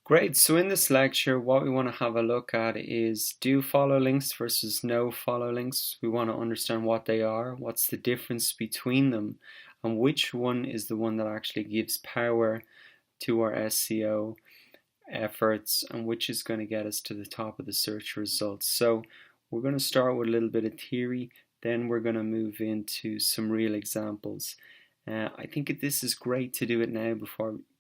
Great. So in this lecture, what we want to have a look at is do follow links versus no follow links. We want to understand what they are, what's the difference between them, and which one is the one that actually gives power to our SEO efforts and which is going to get us to the top of the search results. So we're going to start with a little bit of theory, then we're going to move into some real examples. I think this is great to do it now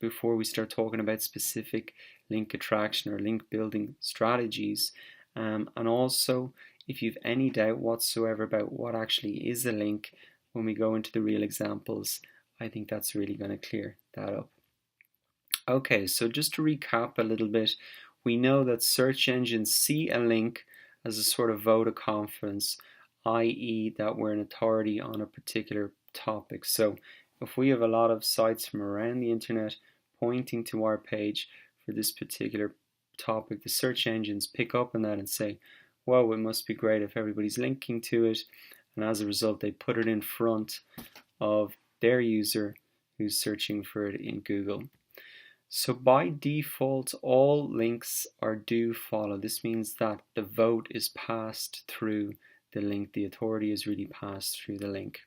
before we start talking about specific link attraction or link building strategies. And also, if you've any doubt whatsoever about what actually is a link, when we go into the real examples, I think that's really going to clear that up. Okay, so just to recap a little bit, we know that search engines see a link as a sort of vote of confidence, i.e. that we're an authority on a particular topic. So if we have a lot of sites from around the internet pointing to our page for this particular topic, the search engines pick up on that and say, whoa, it must be great if everybody's linking to it. And as a result, they put it in front of their user who's searching for it in Google. So by default, all links are do follow. This means that the vote is passed through the link. The authority is really passed through the link.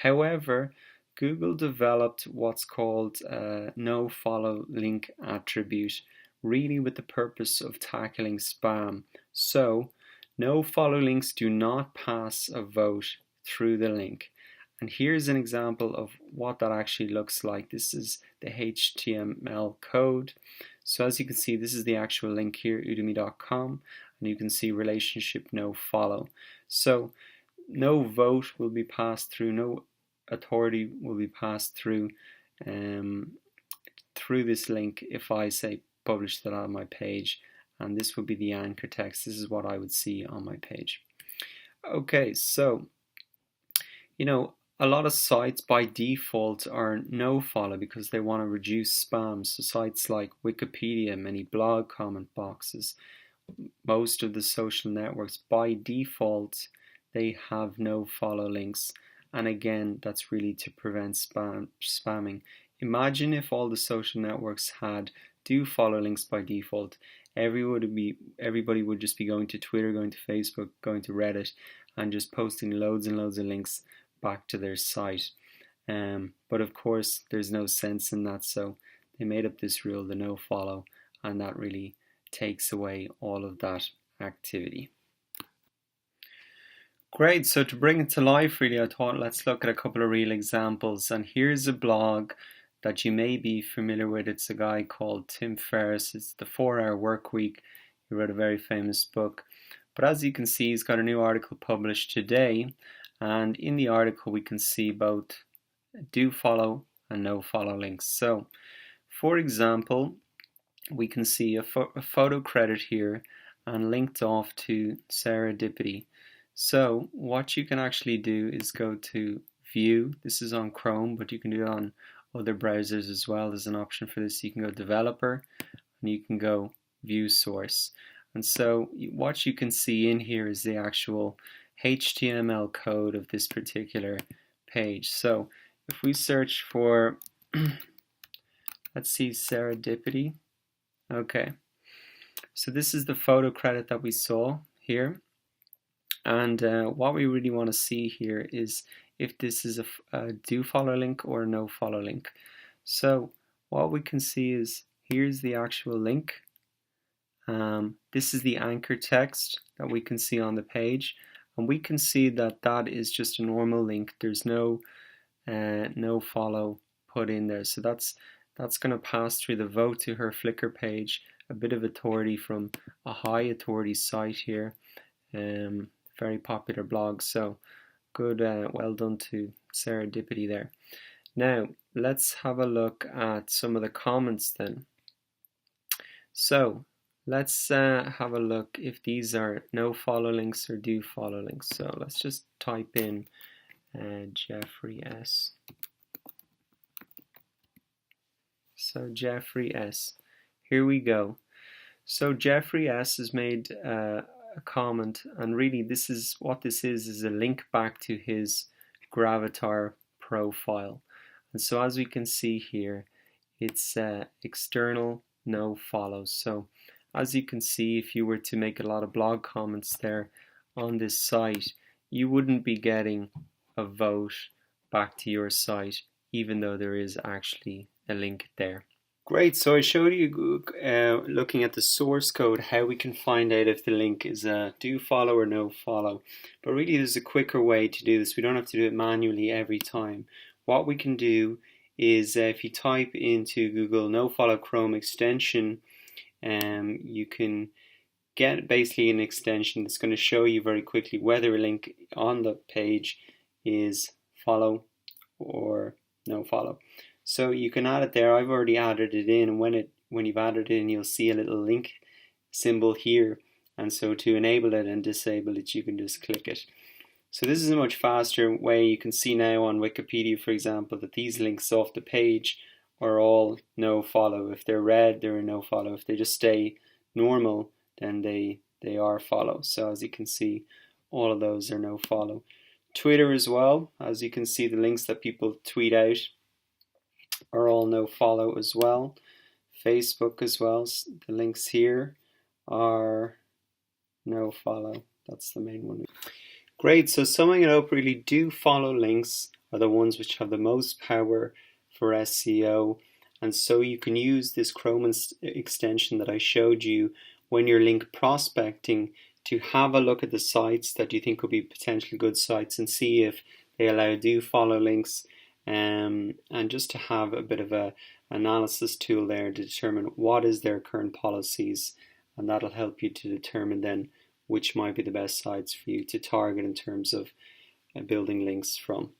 However, Google developed what's called a no follow link attribute, really with the purpose of tackling spam. So no follow links do not pass a vote through the link. And here's an example of what that actually looks like. This is the HTML code. So as you can see, this is the actual link here, udemy.com, and you can see relationship no follow. So no vote will be passed through, no authority will be passed through this link if I say publish that on my page, and this would be the anchor text. This is what I would see on my page. Okay, so a lot of sites by default are no follow because they want to reduce spam. So sites like Wikipedia, many blog comment boxes, most of the social networks by default they have no follow links. And again, that's really to prevent spamming. Imagine if all the social networks had do follow links by default. Everybody would just be going to Twitter, going to Facebook, going to Reddit, and just posting loads and loads of links back to their site. But of course, there's no sense in that, so they made up this rule, the no follow, and that really takes away all of that activity. Great, so to bring it to life really, I thought let's look at a couple of real examples. And here's a blog that you may be familiar with. It's a guy called Tim Ferriss. It's the 4-Hour Workweek. He wrote a very famous book. But as you can see, he's got a new article published today. And in the article, we can see both do follow and no follow links. So, for example, we can see a photo credit here and linked off to Serendipity. So what you can actually do is go to View. This is on Chrome, but you can do it on other browsers as well. There's an option for this. You can go Developer and you can go View Source. And so what you can see in here is the actual HTML code of this particular page. So if we search for, let's see, Serendipity. Okay, so this is the photo credit that we saw here. And what we really want to see here is if this is a do follow link or a no follow link. So what we can see is here's the actual link. This is the anchor text that we can see on the page. And we can see that that is just a normal link. There's no follow put in there. So that's going to pass through the vote to her Flickr page, a bit of authority from a high authority site here, very popular blog. So good, well done to Serendipity there. Now let's have a look at some of the comments then. So let's have a look if these are no follow links or do follow links. So let's just type in Jeffrey S. So Jeffrey S. Here we go. So Jeffrey S. has made a comment, and really this is a link back to his Gravatar profile. And so as we can see here, it's external no follows. So as you can see, if you were to make a lot of blog comments there on this site, you wouldn't be getting a vote back to your site, even though there is actually a link there. Great, so I showed you looking at the source code how we can find out if the link is a do follow or no follow. But really there's a quicker way to do this. We don't have to do it manually every time. What we can do is if you type into Google no follow Chrome extension, you can get basically an extension that's going to show you very quickly whether a link on the page is follow or no follow. So you can add it there. I've already added it in, and when you've added it in, you'll see a little link symbol here. And so to enable it and disable it, you can just click it. So this is a much faster way. You can see now on Wikipedia, for example, that these links off the page are all no follow. If they're red, they're a no follow. If they just stay normal, then they are follow. So as you can see, all of those are no follow. Twitter as well, as you can see, the links that people tweet out are all no follow as well. Facebook as well, the links here are no follow. That's the main one. Great, so summing it up, really do follow links are the ones which have the most power for SEO, and so you can use this Chrome extension that I showed you when you're link prospecting to have a look at the sites that you think could be potentially good sites and see if they allow do follow links, and just to have a bit of a analysis tool there to determine what is their current policies, and that'll help you to determine then which might be the best sites for you to target in terms of building links from.